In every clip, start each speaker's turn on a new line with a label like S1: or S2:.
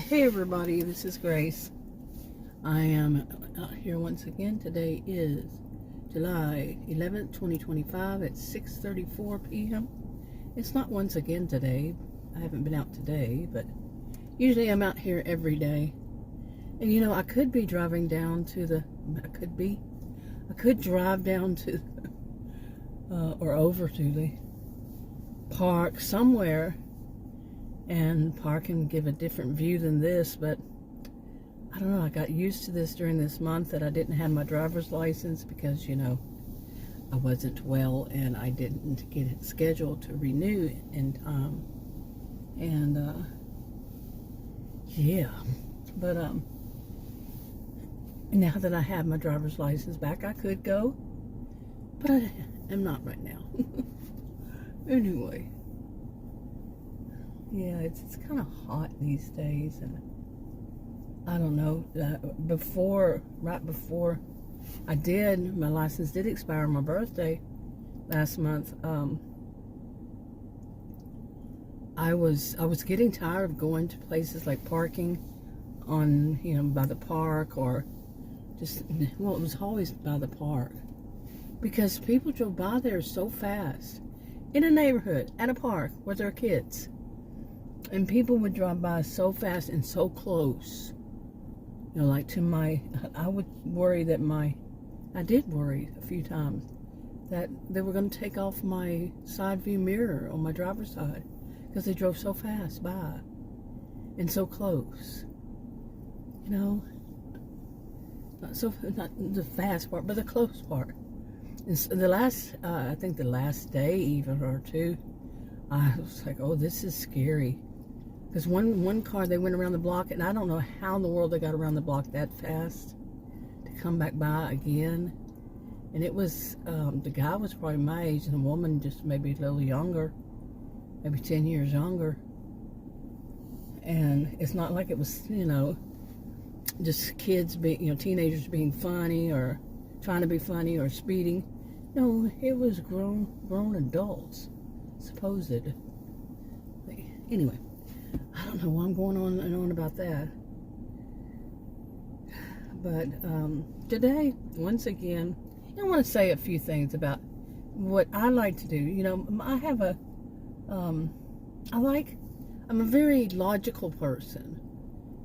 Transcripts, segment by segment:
S1: Hey everybody, this is Grace. I am here once again. Today is July 11th, 2025 at 6:34 p.m. It's not once again today. I haven't been out today, but usually I'm out here every day. And you know, I could be driving down to the, I could drive down to, or over to the park somewhere and park and give a different view than this, but I don't know, I got used to this during this month that I didn't have my driver's license because, you know, I wasn't well and I didn't get it scheduled to renew in time. And yeah, but now that I have my driver's license back, I could go, but I am not right now. Anyway, yeah, it's kind of hot these days, and I don't know, right before my license did expire on my birthday last month. I was getting tired of going to places like parking on, you know, by the park, or just, well, it was always by the park, because people drove by there so fast in a neighborhood at a park with their kids. And people would drive by so fast and so close. You know, like to I would worry that I did worry a few times that they were going to take off my side view mirror on my driver's side because they drove so fast by and so close. You know, not the fast part, but the close part. And so I think the last day even or two, I was like, oh, this is scary. Because one car, they went around the block, and I don't know how in the world they got around the block that fast to come back by again. And it was, the guy was probably my age, and the woman just maybe a little younger, maybe 10 years younger. And it's not like it was, you know, just kids being, you know, teenagers being funny or trying to be funny or speeding. No, it was grown adults, supposed. Anyway. I don't know why I'm going on and on about that. But today, once again, I want to say a few things about what I like to do. You know, I have I'm a very logical person.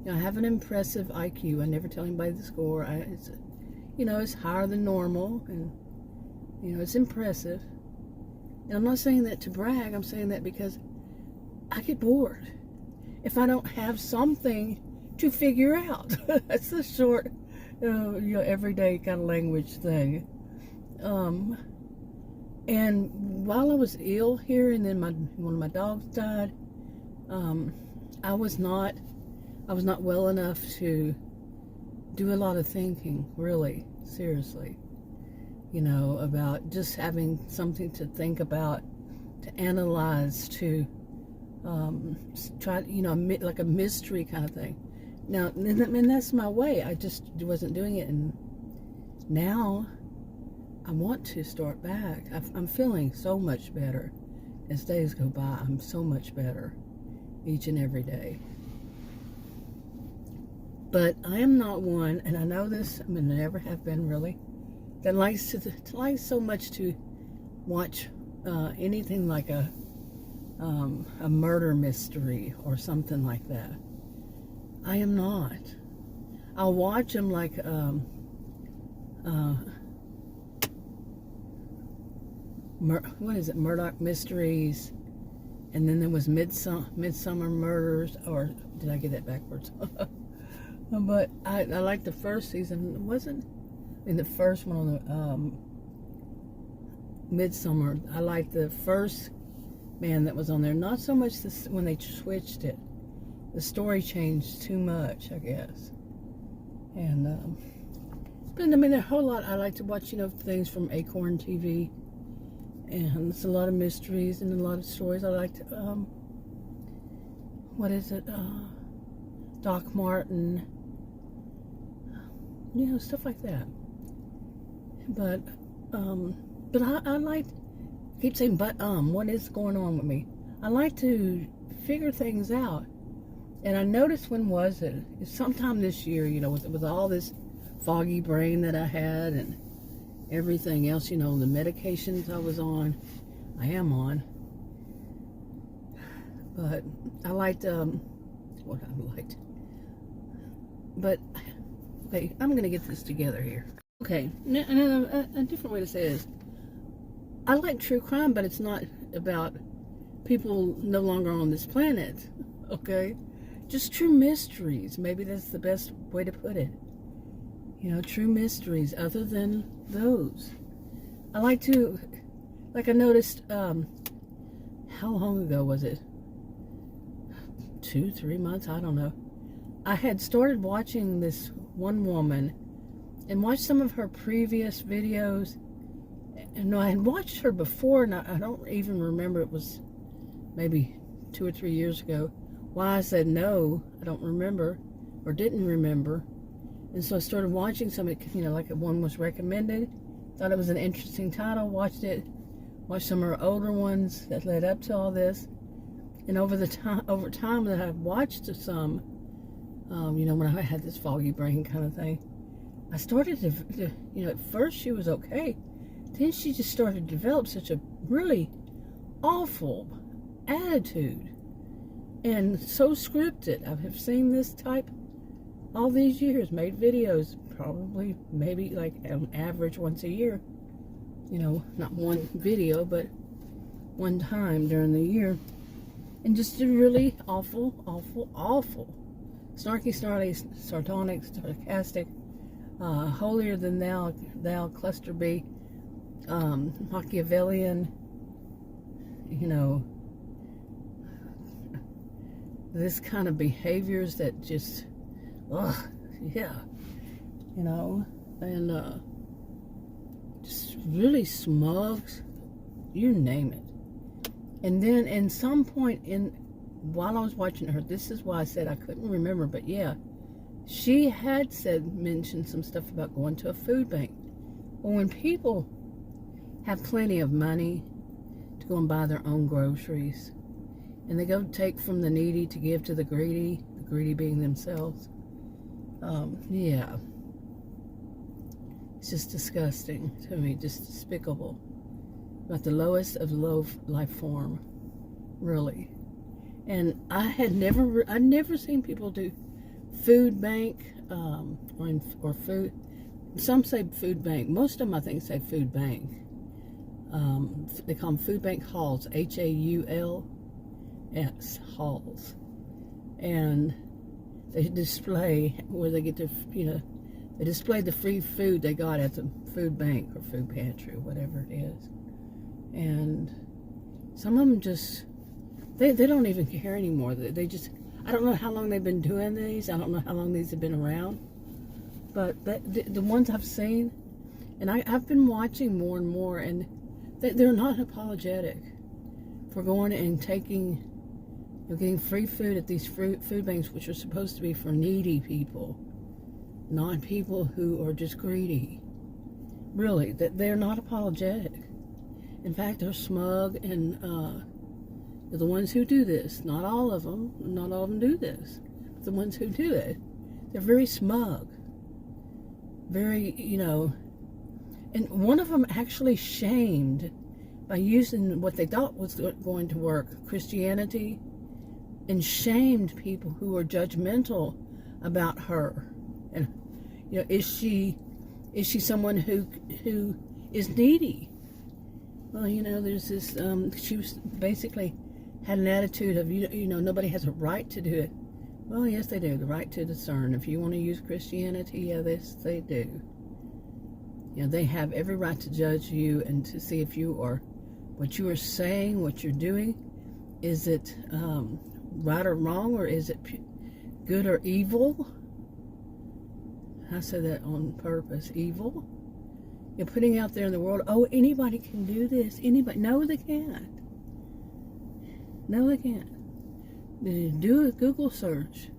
S1: You know, I have an impressive IQ. I never tell anybody the score. You know, it's higher than normal, and you know, it's impressive. And I'm not saying that to brag. I'm saying that because I get bored if I don't have something to figure out. That's the short, you know, everyday kind of language thing. And while I was ill here, and then one of my dogs died, I was not well enough to do a lot of thinking, really, seriously. You know, about just having something to think about, to analyze, to try, you know, like a mystery kind of thing. Now, and that's my way. I just wasn't doing it, and now I want to start back. I'm feeling so much better as days go by. I'm so much better each and every day. But I am not one, and I know this. I mean, I never have been really, that likes so much to watch anything like a murder mystery or something like that. I am not. I'll watch them like what is it, Murdoch Mysteries, and then there was Midsummer Murders, or did I get that backwards? But I liked the first season. It wasn't in the first one on the Midsummer. I liked the first man that was on there. Not so much when they switched it. The story changed too much, I guess. And but I mean, there are a whole lot. I like to watch, you know, things from Acorn TV, and it's a lot of mysteries and a lot of stories. I like to what is it? Doc Martin, you know, stuff like that. But I like. Keep saying, but what is going on with me? I like to figure things out. And I noticed, when was it? It's sometime this year, with all this foggy brain that I had and everything else, the medications I am on. But I liked, what I liked. But, okay, I'm going to get this together here. Okay, a different way to say it is, I like true crime, but it's not about people no longer on this planet, okay? Just true mysteries. Maybe that's the best way to put it. True mysteries other than those. I I noticed, how long ago was it? 2-3 months, I don't know. I had started watching this one woman and watched some of her previous videos. And I had watched her before, and I don't even remember, it was maybe 2 or 3 years ago. Why I said no, I don't remember, or didn't remember. And so I started watching some, like one was recommended. Thought it was an interesting title, watched it. Watched some of her older ones that led up to all this. And over time that I've watched some, when I had this foggy brain kind of thing, I started to at first she was okay. Then she just started to develop such a really awful attitude. And so scripted. I have seen this type all these years, made videos, probably, maybe like on average once a year. Not one video, but one time during the year. And just a really awful, snarky, snarly, sardonic, sarcastic, holier than thou, cluster B, Machiavellian, this kind of behaviors that just, yeah, and just really smug, you name it. And then in some point while I was watching her, this is why I said I couldn't remember, but yeah, she had mentioned some stuff about going to a food bank. Well, when people have plenty of money to go and buy their own groceries, and they go take from the needy to give to the greedy being themselves, yeah, it's just disgusting to me, just despicable. About the lowest of low life form, really. And I'd never seen people do food bank, or food. Some say food bank. Most of them, I think, say food bank. They call them food bank halls, HAULS, halls, and they display where they get their, they display the free food they got at the food bank or food pantry or whatever it is. And some of them just, they don't even care anymore. They just, I don't know how long they've been doing these. I don't know how long these have been around. But the ones I've seen, and I've been watching more and more, and they're not apologetic for going and taking, getting free food at these food banks, which are supposed to be for needy people, not people who are just greedy. Really, that they're not apologetic. In fact, they're smug, and they're the ones who do this. Not all of them do this. But the ones who do it, they're very smug. Very, and one of them actually shamed by using what they thought was going to work, Christianity, and shamed people who were judgmental about her. And, is she someone who is needy? Well, there's this, she was basically had an attitude of, nobody has a right to do it. Well, yes, they do. The right to discern. If you want to use Christianity, yeah, this they do. They have every right to judge you and to see if you are, what you are saying, what you're doing, is it right or wrong, or is it good or evil? I say that on purpose. Evil. You're putting out there in the world, oh, anybody can do this. Anybody. No, they can't. No, they can't. Do a Google search.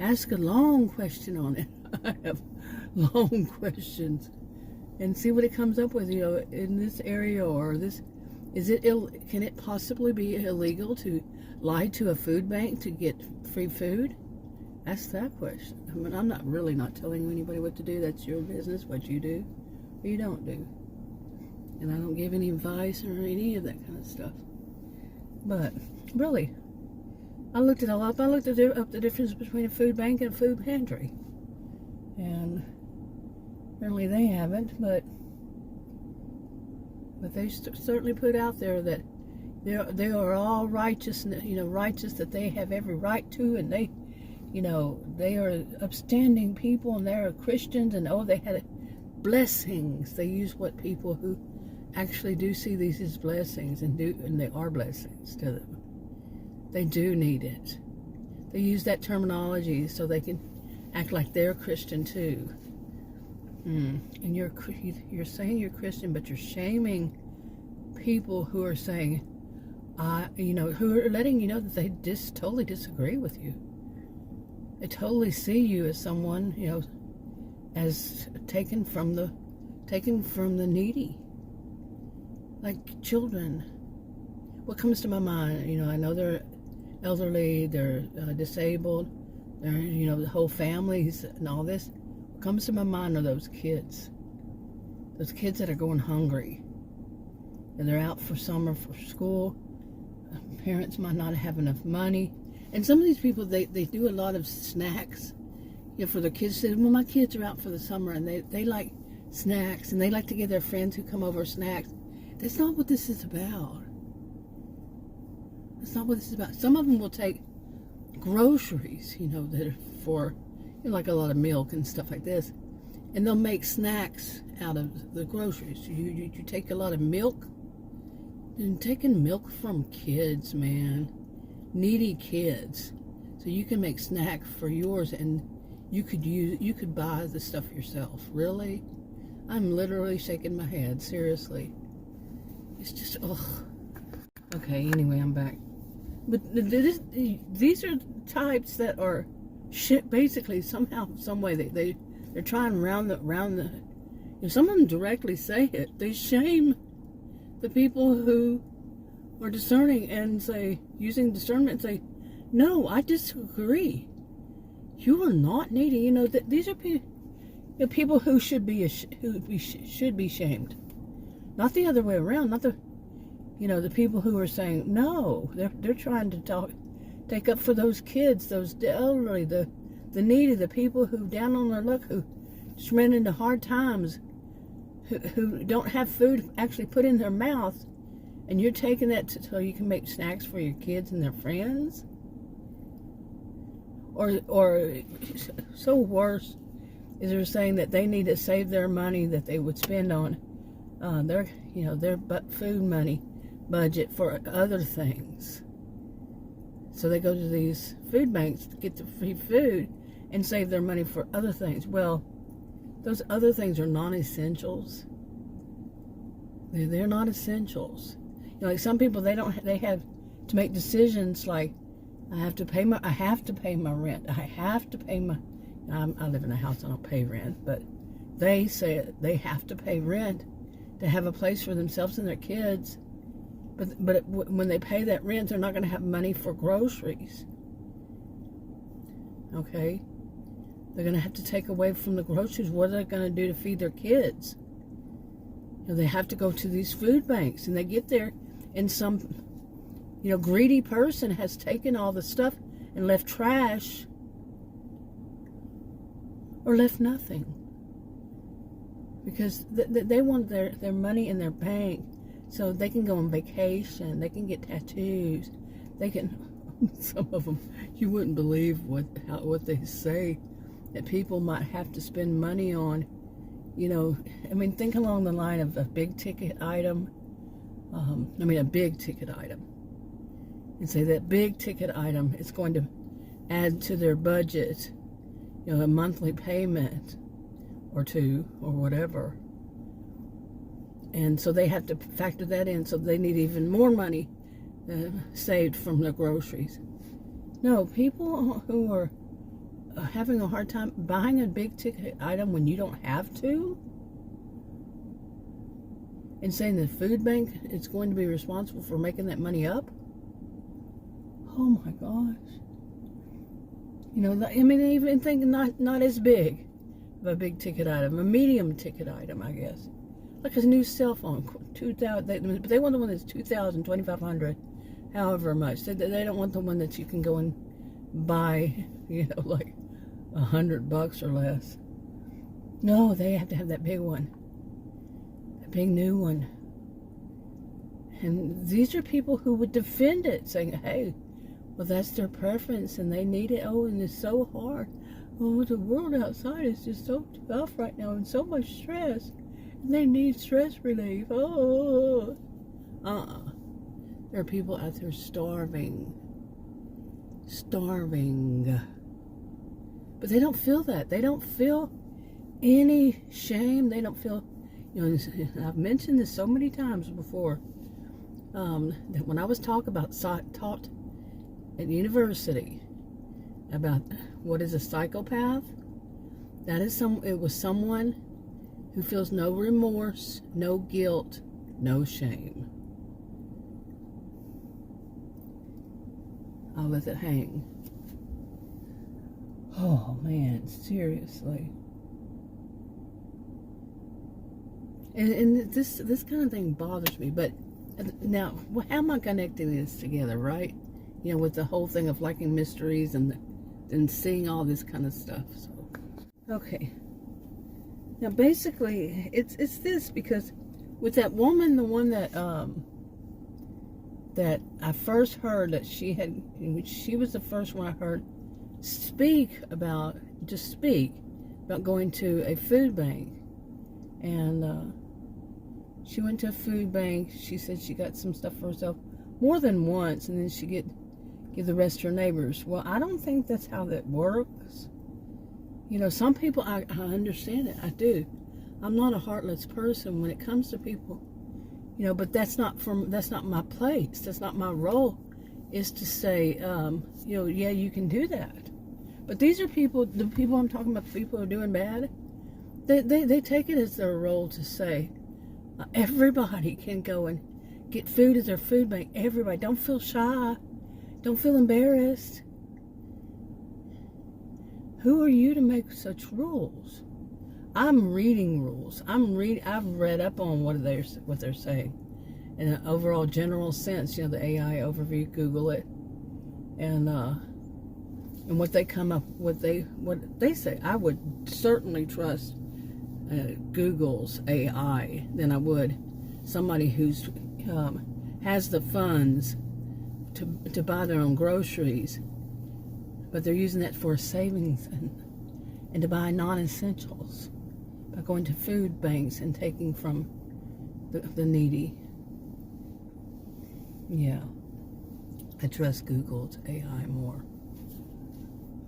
S1: Ask a long question on it. I have long questions. And see what it comes up with, in this area, or this. Can it possibly be illegal to lie to a food bank to get free food? Ask that question. I mean, I'm not really not telling anybody what to do. That's your business, what you do or you don't do. And I don't give any advice or any of that kind of stuff. But really, I looked it all up. I looked up the difference between a food bank and a food pantry. And apparently they haven't, but they certainly put out there that they are all righteous, righteous, that they have every right to, and they are upstanding people, and they're Christians, and they had blessings. They use what people who actually do see these as blessings, and they are blessings to them. They do need it. They use that terminology so they can act like they're Christian too. And you're saying you're Christian, but you're shaming people who are saying, who are letting you know that they totally disagree with you. They totally see you as someone, as taken from the needy, like children. What comes to my mind? I know they're elderly, they're disabled, they're the whole families and all this. What comes to my mind are those kids that are going hungry, and they're out for summer for school. Parents might not have enough money. And some of these people, they do a lot of snacks, for their kids. Well, my kids are out for the summer, and they like snacks, and they like to give their friends who come over snacks. That's not what this is about. That's not what this is about. Some of them will take groceries, that are for, like a lot of milk and stuff like this, and they'll make snacks out of the groceries. You take a lot of milk, and taking milk from kids, man. Needy kids, so you can make snack for yours, and you could buy the stuff yourself. Really, I'm literally shaking my head. Seriously, it's just okay. Anyway, I'm back. But these are types that are basically somehow, some way they're trying round the. Some of them directly say it. They shame the people who or discerning and say, using discernment and say, no, I disagree. You are not needy. These are people who should be shamed, not the other way around. Not the people who are saying no. They're trying to take up for those kids, the elderly, the needy, the people who down on their luck, who just ran into hard times, who don't have food actually put in their mouth. And you're taking that so you can make snacks for your kids and their friends? Or so worse is they're saying that they need to save their money that they would spend on their food money budget for other things. So they go to these food banks to get the free food and save their money for other things. Well, those other things are non-essentials. They're not essentials. Like some people, they have to make decisions like, I have to pay my rent. I live in a house, I don't pay rent, but they say they have to pay rent to have a place for themselves and their kids. But when they pay that rent, they're not going to have money for groceries. Okay? They're going to have to take away from the groceries. What are they going to do to feed their kids? They have to go to these food banks, and they get there, and some, greedy person has taken all the stuff and left trash or left nothing. Because they want their money in their bank so they can go on vacation, they can get tattoos, they can, some of them, you wouldn't believe what they say that people might have to spend money on. Think along the line of a big ticket item. A big ticket item. And say that big ticket item is going to add to their budget, a monthly payment or two or whatever. And so they have to factor that in, so they need even more money saved from their groceries. No, people who are having a hard time buying a big ticket item when you don't have to, and saying the food bank is going to be responsible for making that money up. Oh my gosh. You know, I mean, even think not as big of a big ticket item, a medium ticket item, I guess. Like a new cell phone, 2,000. But they want the one that's 2,000, 2,500, however much. They don't want the one that you can go and buy, you know, like $100 or less. No, they have to have that big one, a big new one. And these are people who would defend it, saying, "Hey, well, that's their preference, and they need it. Oh, and it's so hard. Oh, the world outside is just so tough right now, and so much stress. And they need stress relief. Oh, there are people out there starving. But they don't feel that. They don't feel any shame. They don't feel, you know, I've mentioned this so many times before, that when I was taught at university about what is a psychopath, it was someone who feels no remorse, no guilt, no shame. I'll let it hang. Oh man, seriously. And this kind of thing bothers me. But now, how am I connecting this together, right? You know, with the whole thing of liking mysteries and seeing all this kind of stuff. So, okay. Now, basically, it's this, because with that woman, the one that I first heard that she was the first one I heard speak about going to a food bank. And she went to a food bank. She said she got some stuff for herself more than once, and then she give the rest to her neighbors. Well, I don't think that's how that works. You know, some people, I understand it. I do. I'm not a heartless person when it comes to people. You know, but that's not my place. That's not my role, is to say, you know, yeah, you can do that. But these are people, the people I'm talking about, the people who are doing bad, they take it as their role to say, everybody can go and get food at their food bank. Everybody. Don't feel shy. Don't feel embarrassed. Who are you to make such rules? I'm reading rules. I've read up on what they're saying in an overall general sense. You know, the AI overview. Google it, and what they come up, what they say. I would certainly trust Google's AI than I would somebody who's has the funds to buy their own groceries, but they're using that for savings and to buy non-essentials by going to food banks and taking from the needy. Yeah, I trust Google's AI more.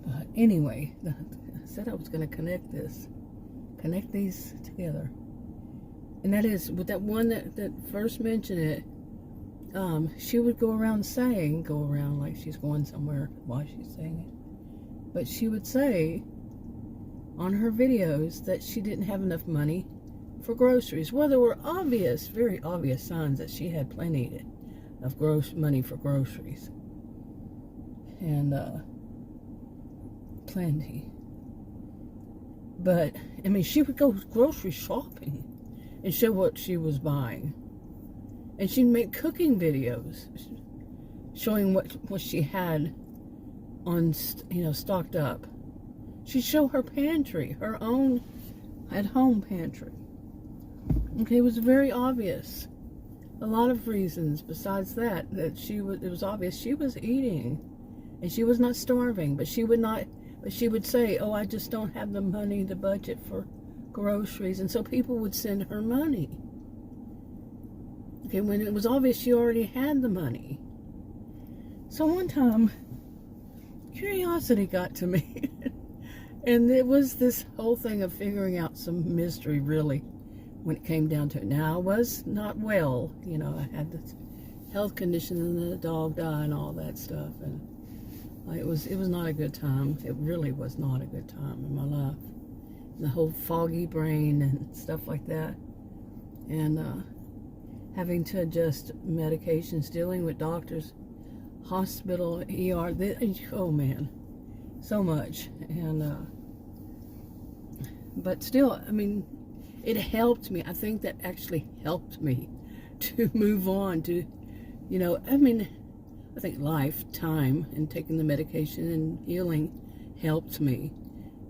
S1: But anyway, I said I was going to connect these together. And that is, with that one that first mentioned it, she would go around like she's going somewhere while she's saying it. But she would say on her videos that she didn't have enough money for groceries. Well, there were very obvious signs that she had plenty of money for groceries. And, plenty. But, I mean, she would go grocery shopping and show what she was buying. And she'd make cooking videos showing what she had on, you know, stocked up. She'd show her pantry, her own at-home pantry. Okay, it was very obvious. A lot of reasons besides that it was obvious she was eating, and she was not starving, but she would say, "Oh, I just don't have the money, the budget for groceries," and so people would send her money. Okay, when it was obvious she already had the money. So one time, curiosity got to me. And it was this whole thing of figuring out some mystery, really, when it came down to it. Now, I was not well. You know, I had this health condition, and the dog died and all that stuff. And it was not a good time. It really was not a good time in my life. The whole foggy brain and stuff like that. And having to adjust medications, dealing with doctors, hospital, ER. Oh, man. so much. And but still, I mean, it helped me. I think that actually helped me to move on to, you know, I mean, I think life, time, and taking the medication and healing helped me.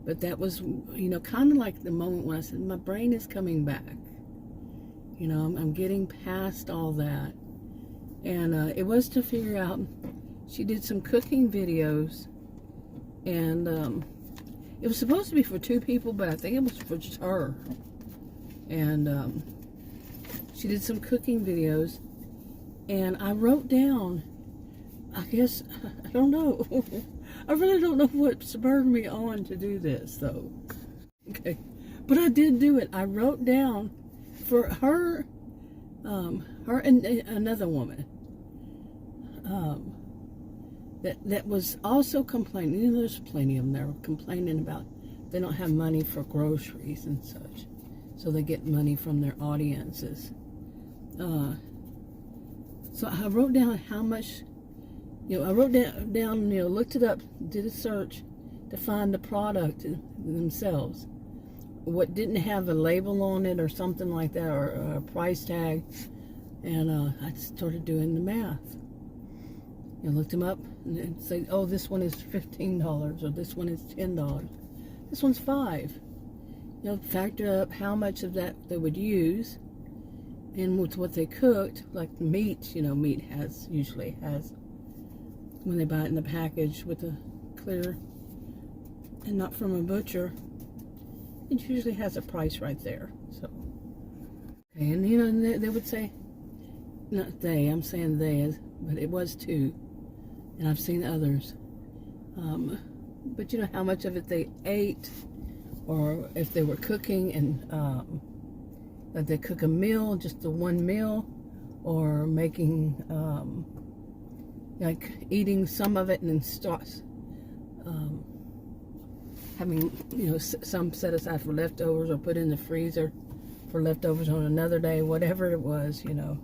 S1: But that was, you know, kind of like the moment when I said, my brain is coming back. You know, I'm getting past all that. And it was to figure out, she did some cooking videos, and it was supposed to be for 2 people, but I think it was for just her. And she did some cooking videos, and I wrote down, I guess, I don't know. I really don't know what spurred me on to do this, though. Okay. But I did do it. I wrote down for her, her and another woman, that was also complaining. You know, there's plenty of them that are complaining about they don't have money for groceries and such. So they get money from their audiences. So I wrote down how much, you know, I wrote down, you know, looked it up, did a search to find the product themselves. What didn't have a label on it or something like that, or a price tag. And I started doing the math. You know, looked them up and say, oh, this one is $15, or this one is $10. This one's $5. You know, factor up how much of that they would use, and with what they cooked, like meat. You know, meat usually has, when they buy it in the package with a clear and not from a butcher, it usually has a price right there. So, okay, and you know, and they would say, not they, I'm saying they, but it was 2, and I've seen others. But you know how much of it they ate, or if they were cooking and that they cook a meal, just the one meal, or making like eating some of it and then starts having, you know, some set aside for leftovers, or put in the freezer for leftovers on another day, whatever it was, you know.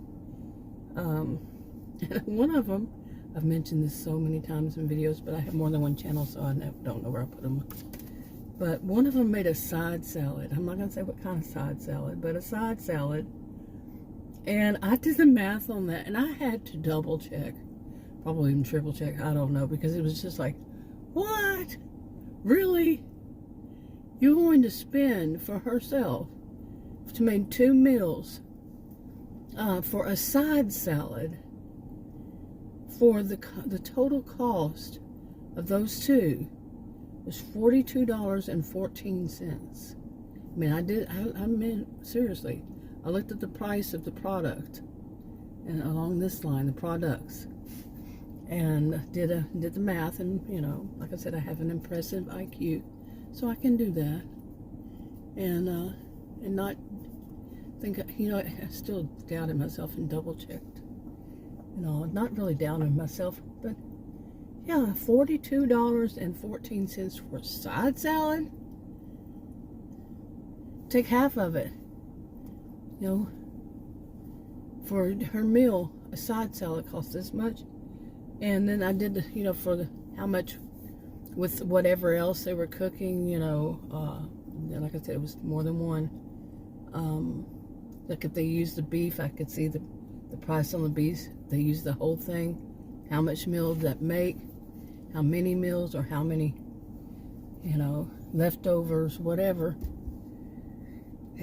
S1: One of them, I've mentioned this so many times in videos, but I have more than one channel, so I don't know where I put them. But one of them made a side salad. I'm not going to say what kind of side salad, but a side salad. And I did the math on that, and I had to double check, probably even triple check, I don't know, because it was just like, what? Really? You're going to spend for herself to make 2 meals for a side salad, for the total cost of those 2 was $42.14. I mean, I mean, seriously, I looked at the price of the product, and along this line, the products, and did the math. And you know, like I said, I have an impressive IQ, so I can do that, and not think, you know, I still doubted myself and double checked. You know, not really doubting myself, but yeah, $42.14 for a side salad. Take half of it, you know, for her meal. A side salad cost this much, and then I did the, you know, for how much with whatever else they were cooking, you know. Like I said, it was more than one. Like if they used the beef, I could see the price on the beef. They used the whole thing, how much meals that make, how many meals, or how many, you know, leftovers, whatever.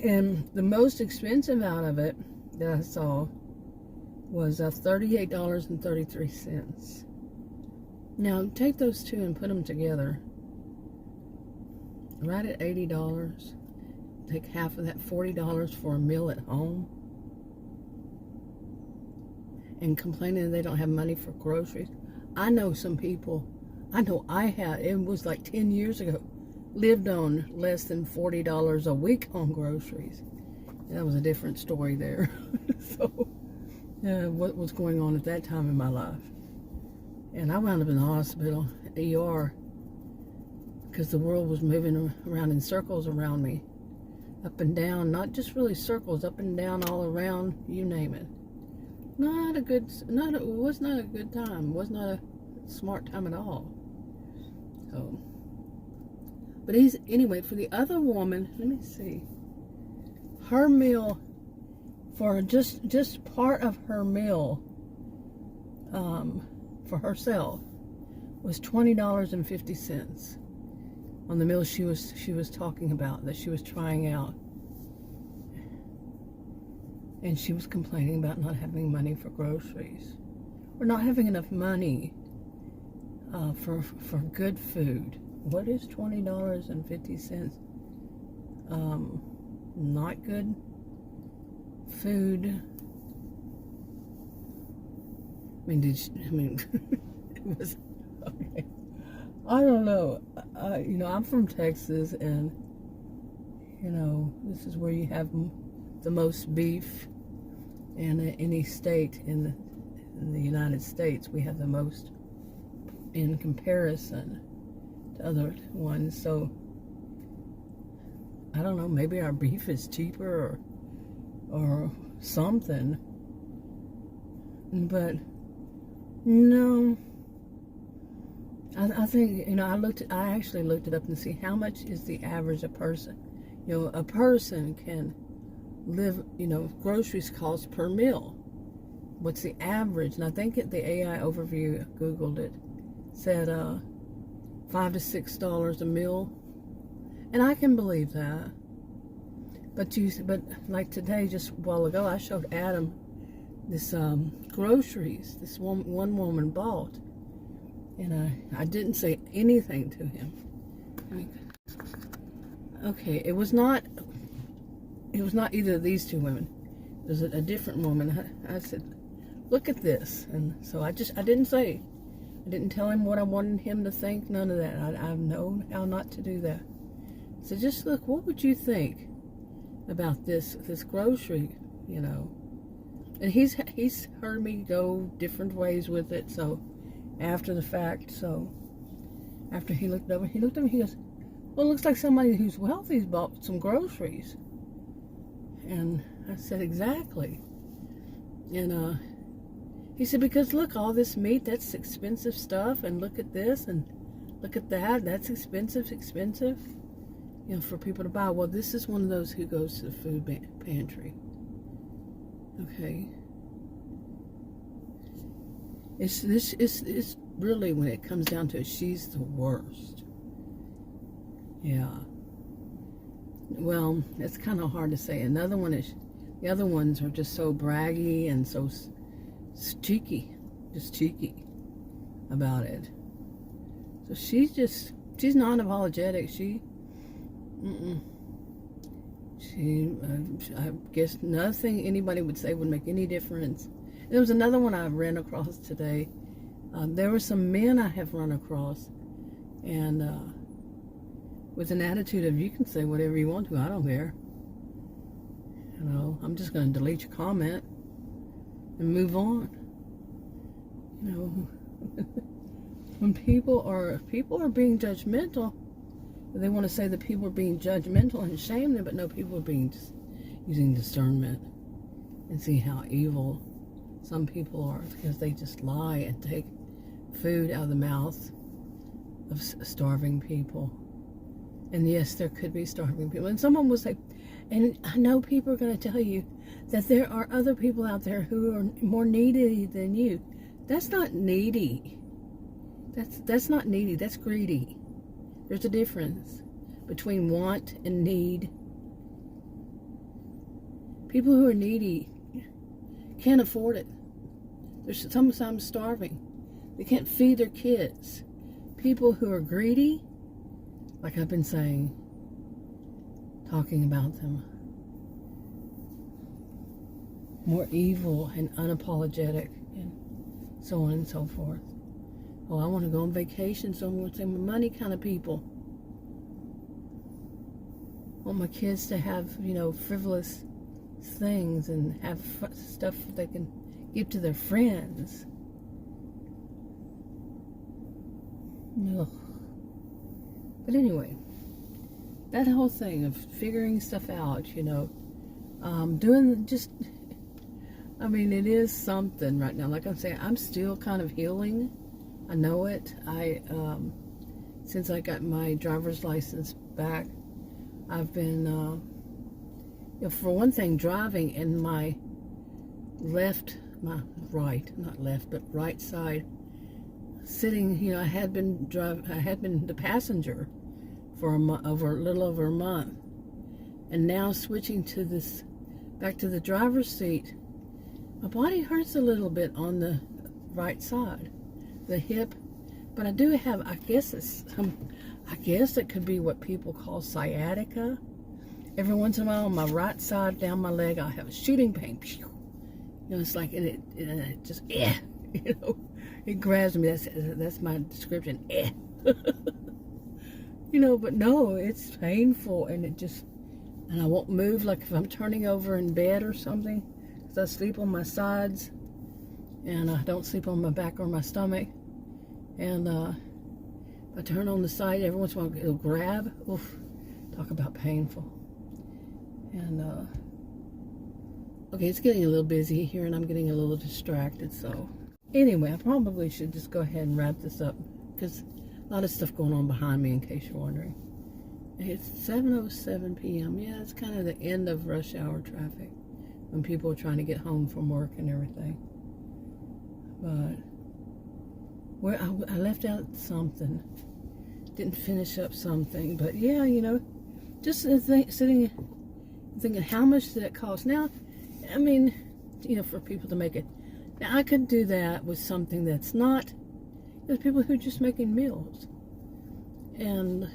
S1: And the most expensive out of it that I saw was $38.33. Now take those 2 and put them together, right at $80. Take half of that, $40 for a meal at home, and complaining they don't have money for groceries. I know some people, I know I had, it was like 10 years ago, lived on less than $40 a week on groceries. That was a different story there. So, what was going on at that time in my life? And I wound up in the hospital, ER, because the world was moving around in circles around me. Up and down, not just really circles, up and down, all around, you name it. It was not a good time. It was not a smart time at all. So, But anyway, for the other woman, let me see. Her meal, for just part of her meal, for herself, was $20.50 on the meal she was talking about, that she was trying out. And she was complaining about not having money for groceries, or not having enough money for good food. What is $20.50? Not good food. I mean, it was okay. I don't know. I'm from Texas, and this is where you have the most beef in any state in the United States. We have the most in comparison to other ones. So I don't know. Maybe our beef is cheaper or something. But no. I think, I actually looked it up and see how much is the average a person. A person can live, groceries cost per meal. What's the average? And I think the AI overview, Googled it, said $5 to $6 a meal. And I can believe that. But like today, just a while ago, I showed Adam this groceries this one woman bought. And I didn't say anything to him. Okay, it was not either of these two women. It was a different woman. I said, look at this. And so I didn't say. I didn't tell him what I wanted him to think. None of that. I've known how not to do that. So just look, what would you think about this grocery, And he's heard me go different ways with it, so after the fact, after he looked over, he goes, well, it looks like somebody who's wealthy's bought some groceries. And I said, exactly. And he said, because look, all this meat, that's expensive stuff, and look at this, and look at that, that's expensive, for people to buy. Well, this is one of those who goes to the food pantry. Okay. It's really, when it comes down to it, she's the worst. Yeah. Well, it's kind of hard to say. Another one is, the other ones are just so braggy and so cheeky about it. So she's non-apologetic. I guess nothing anybody would say would make any difference. There was another one I ran across today. There were some men I have run across, and with an attitude of, you can say whatever you want to, I don't care. I'm just going to delete your comment and move on. When people are being judgmental, they want to say that people are being judgmental and shame them, but no, people are using discernment and see how evil some people are, because they just lie and take food out of the mouth of starving people. And yes, there could be starving people. And someone will say, and I know people are going to tell you that there are other people out there who are more needy than you. That's not needy. That's not needy. That's greedy. There's a difference between want and need. People who are needy can't afford it. They're sometimes starving. They can't feed their kids. People who are greedy, like I've been saying, talking about them, more evil and unapologetic, and so on and so forth. Oh, I want to go on vacation, so I'm going to say my money kind of people. I want my kids to have, frivolous things and have stuff they can give to their friends. Ugh. But anyway, that whole thing of figuring stuff out, it is something right now. Like I'm saying, I'm still kind of healing. I know it. since I got my driver's license back, I've been, for one thing, driving in my right side, sitting, I had been the passenger for a little over a month, and now switching to back to the driver's seat, my body hurts a little bit on the right side, the hip, but I do have, I guess it could be what people call sciatica. Every once in a while on my right side down my leg, I'll have a shooting pain. It's like, and it just, it grabs me. That's my description. But no, it's painful, and and I won't move, like if I'm turning over in bed or something, because I sleep on my sides, and I don't sleep on my back or my stomach. And if I turn on the side, every once in a while it'll grab. Oof, talk about painful. And okay, it's getting a little busy here, and I'm getting a little distracted. So anyway, I probably should just go ahead and wrap this up, because a lot of stuff going on behind me, in case you're wondering. It's 7:07 p.m. Yeah, it's kind of the end of rush hour traffic when people are trying to get home from work and everything. But I left out something, didn't finish up something, but yeah, just sitting thinking, how much did it cost? Now, I mean, for people to make it. Now, I could do that with something that's not, there's people who are just making meals. And,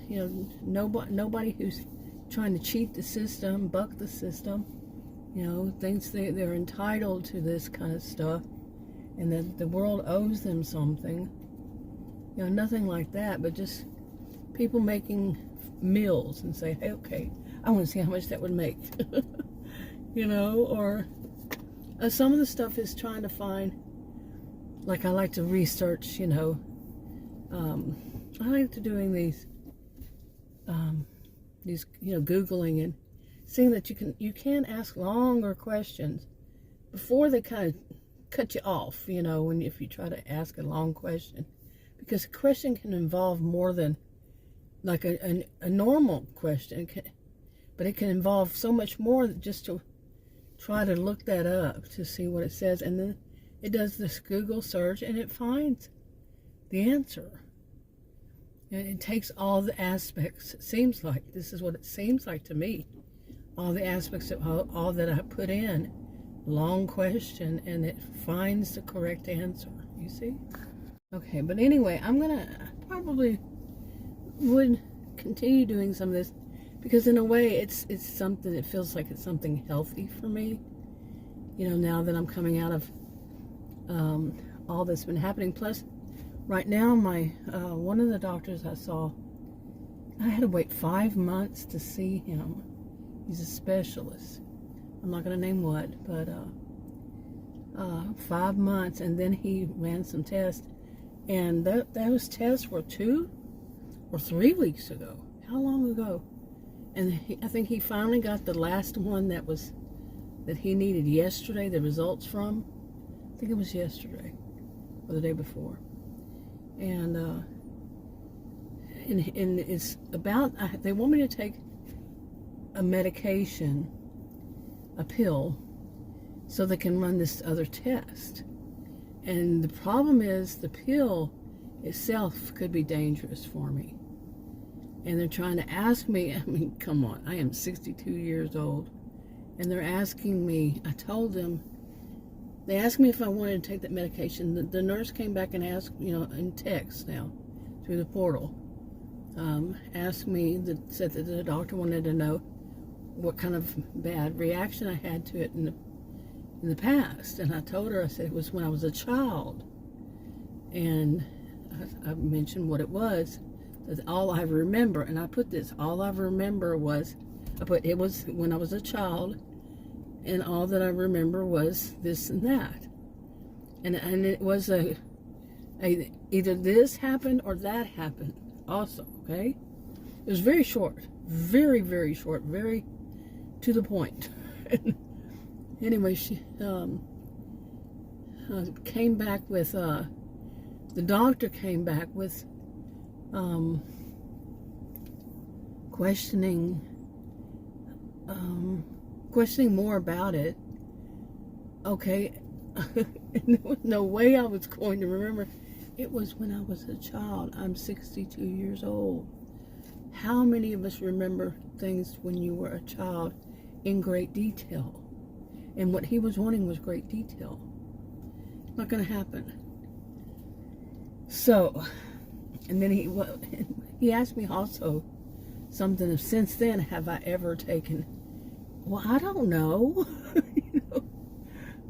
S1: nobody who's trying to cheat the system, buck the system, thinks they're entitled to this kind of stuff, and that the world owes them something. Nothing like that, but just people making meals and say, hey, okay, I want to see how much that would make. Or some of the stuff is trying to find, like I like to research, I like to doing these Googling and seeing that you can ask longer questions before they kind of cut you off, if you try to ask a long question. Because a question can involve more than like a normal question, but it can involve so much more just to try to look that up to see what it says. And then it does this Google search and it finds the answer. And it takes all the aspects, it seems like, this is what it seems like to me, all the aspects of all that I put in, long question, and it finds the correct answer, you see? Okay, but anyway, probably would continue doing some of this, because in a way it's something, it feels like it's something healthy for me, now that I'm coming out of all that's been happening. Plus, right now, my one of the doctors I saw, I had to wait 5 months to see him. He's a specialist. I'm not going to name what, but 5 months, and then he ran some tests, and those tests were 2 or 3 weeks ago. How long ago? And I think he finally got the last one that he needed yesterday, the results from. I think it was yesterday or the day before. And it's about, they want me to take a medication, a pill, so they can run this other test. And the problem is the pill itself could be dangerous for me. And they're trying to ask me, I mean, come on, I am 62 years old. And they're asking me, I told them, they asked me if I wanted to take that medication. The nurse came back and asked, in text now, through the portal, asked me, said that the doctor wanted to know what kind of bad reaction I had to it in the past. And I told her, I said it was when I was a child. And I mentioned what it was. That's all I remember. And I put this, all I remember was, it was when I was a child, and all that I remember was this and that. And it was either this happened or that happened also, okay? It was very short, very, very short, very to the point. Anyway, she came back with, the doctor came back with questioning more about it. Okay, and there was no way I was going to remember. It was when I was a child. I'm 62 years old. How many of us remember things when you were a child in great detail? And what he was wanting was great detail. Not going to happen. So, and then he asked me also something of, since then, have I ever taken, well, I don't know. You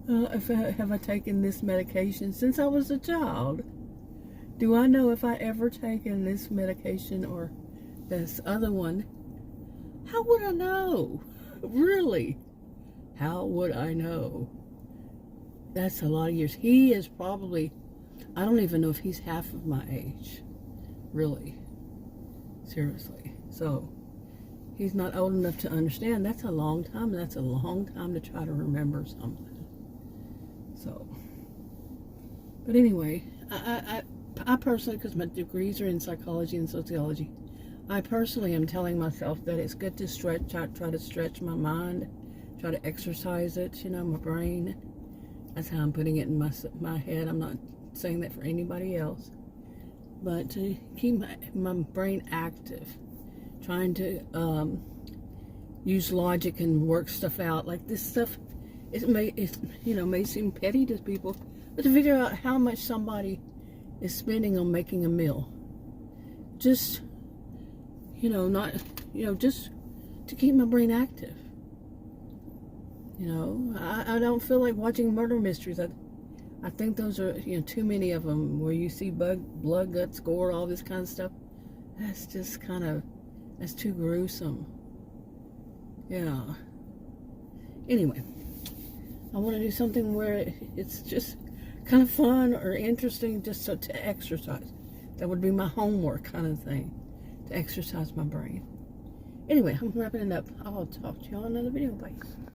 S1: know, have I taken this medication since I was a child? Do I know if I ever taken this medication or this other one? How would I know? Really? How would I know? That's a lot of years. He is probably, I don't even know if he's half of my age. Really. Seriously. So, he's not old enough to understand. That's a long time. That's a long time to try to remember something. So, but anyway, I personally, because my degrees are in psychology and sociology, I personally am telling myself that it's good to stretch, try to stretch my mind, try to exercise it, you know, my brain. That's how I'm putting it in my head. I'm not saying that for anybody else. But to keep my brain active, trying to use logic and work stuff out. Like this stuff, it may seem petty to people, but to figure out how much somebody is spending on making a meal. Just, just to keep my brain active. I don't feel like watching murder mysteries. I think those are, too many of them where you see blood, guts, gore, all this kind of stuff. That's just that's too gruesome. Yeah. Anyway, I want to do something where it's just kind of fun or interesting just to exercise. That would be my homework kind of thing, to exercise my brain. Anyway, I'm wrapping it up. I'll talk to you on another video. Bye.